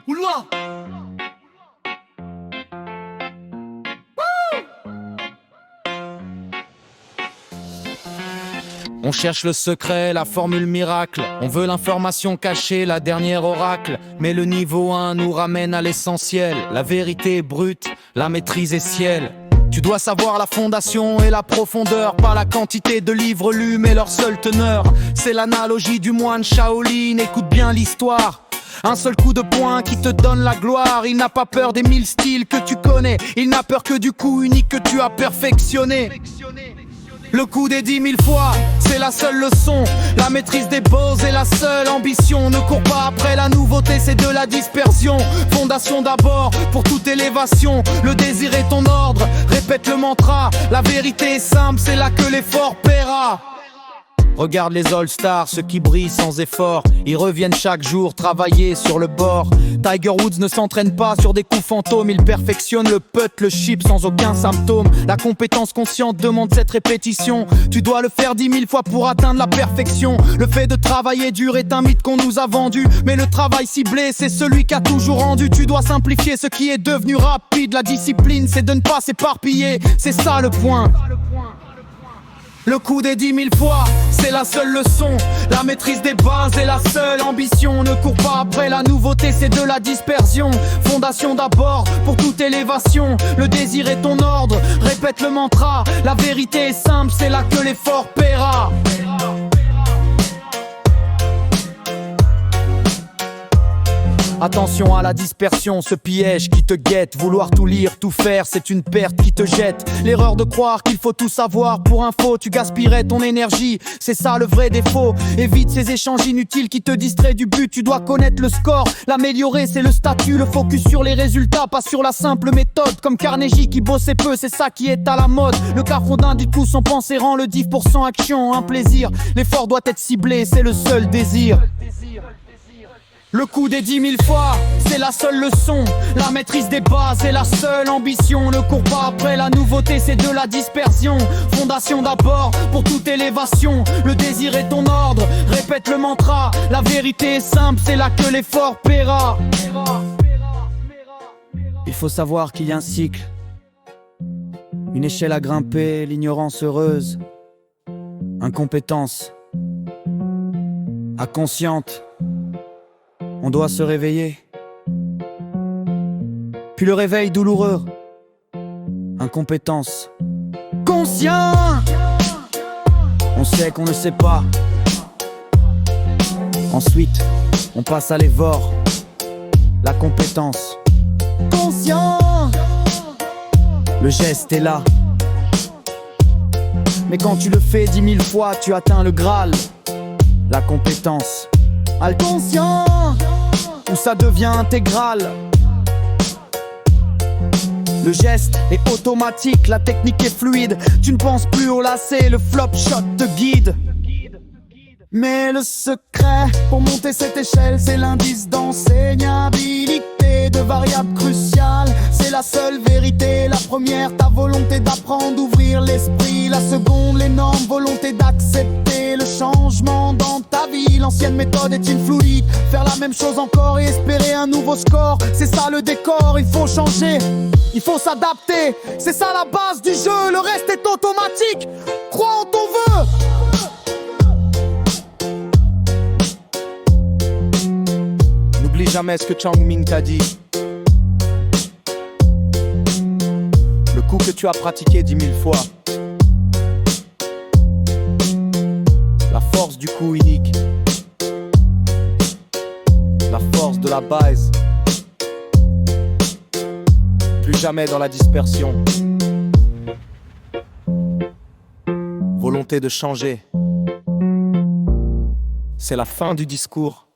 Oula! On cherche le secret, la formule miracle. On veut l'information cachée, la dernière oracle. Mais le niveau 1 nous ramène à l'essentiel. La vérité est brute, la maîtrise est ciel. Tu dois savoir la fondation et la profondeur, pas la quantité de livres lus, mais leur seule teneur. C'est l'analogie du moine Shaolin, écoute bien l'histoire. Un seul coup de poing qui te donne la gloire. Il n'a pas peur des 1000 styles que tu connais. Il n'a peur que du coup unique que tu as perfectionné. Le coup des 10 000 fois, c'est la seule leçon. La maîtrise des bases est la seule ambition. Ne cours pas après la nouveauté, c'est de la dispersion. Fondation d'abord, pour toute élévation. Le désir est ton ordre, répète le mantra. La vérité est simple, c'est là que l'effort paiera. Regarde les All-Stars, ceux qui brillent sans effort. Ils reviennent chaque jour travailler sur le bord. Tiger Woods ne s'entraîne pas sur des coups fantômes. Il perfectionne le putt, le chip sans aucun symptôme. La compétence consciente demande cette répétition. Tu dois le faire 10 000 fois pour atteindre la perfection. Le fait de travailler dur est un mythe qu'on nous a vendu. Mais le travail ciblé, c'est celui qui a toujours rendu. Tu dois simplifier ce qui est devenu rapide. La discipline, c'est de ne pas s'éparpiller. C'est ça le point. Le coup des 10 000 fois, c'est la seule leçon. La maîtrise des bases est la seule ambition. Ne cours pas après la nouveauté, c'est de la dispersion. Fondation d'abord, pour toute élévation. Le désir est ton ordre, répète le mantra. La vérité est simple, c'est là que l'effort paiera. Attention à la dispersion, ce piège qui te guette. Vouloir tout lire, tout faire, c'est une perte qui te jette. L'erreur de croire qu'il faut tout savoir. Pour info, tu gaspillerais ton énergie. C'est ça le vrai défaut. Évite ces échanges inutiles qui te distraient du but. Tu dois connaître le score, l'améliorer c'est le statut. Le focus sur les résultats, pas sur la simple méthode. Comme Carnegie qui bossait peu, c'est ça qui est à la mode. Le carrefour dit tout sans penser rend le 10% action un plaisir. L'effort doit être ciblé, c'est le seul désir. Le coup des 10 000 fois, c'est la seule leçon. La maîtrise des bases est la seule ambition. Ne cours pas après la nouveauté, c'est de la dispersion. Fondation d'abord, pour toute élévation. Le désir est ton ordre, répète le mantra. La vérité est simple, c'est là que l'effort paiera. Il faut savoir qu'il y a un cycle. Une échelle à grimper, l'ignorance heureuse. Incompétence. Inconsciente. On doit se réveiller. Puis le réveil douloureux. Incompétence. Conscient. On sait qu'on ne sait pas. Ensuite, on passe à l'effort. La compétence. Conscient. Le geste est là. Mais quand tu le fais 10 000 fois, tu atteins le Graal. La compétence. Conscient, où ça devient intégral. Le geste est automatique, la technique est fluide. Tu ne penses plus au lacet, le flop shot te guide. Mais le secret pour monter cette échelle, c'est l'indice d'enseignabilité de variables cruciales. C'est la seule vérité, la première ta volonté d'apprendre, d'ouvrir l'esprit. La seconde l'énorme volonté d'accepter le changement dans ta vie. L'ancienne méthode est une fluide, faire la même chose encore et espérer un nouveau score. C'est ça le décor, il faut changer, il faut s'adapter. C'est ça la base du jeu, le reste est automatique. Crois en ton vœu. N'oublie jamais ce que Chang-Ming t'a dit. Le coup que tu as pratiqué 10 000 fois. La force du coup unique. La force de la base. Plus jamais dans la dispersion. Volonté de changer. C'est la fin du discours.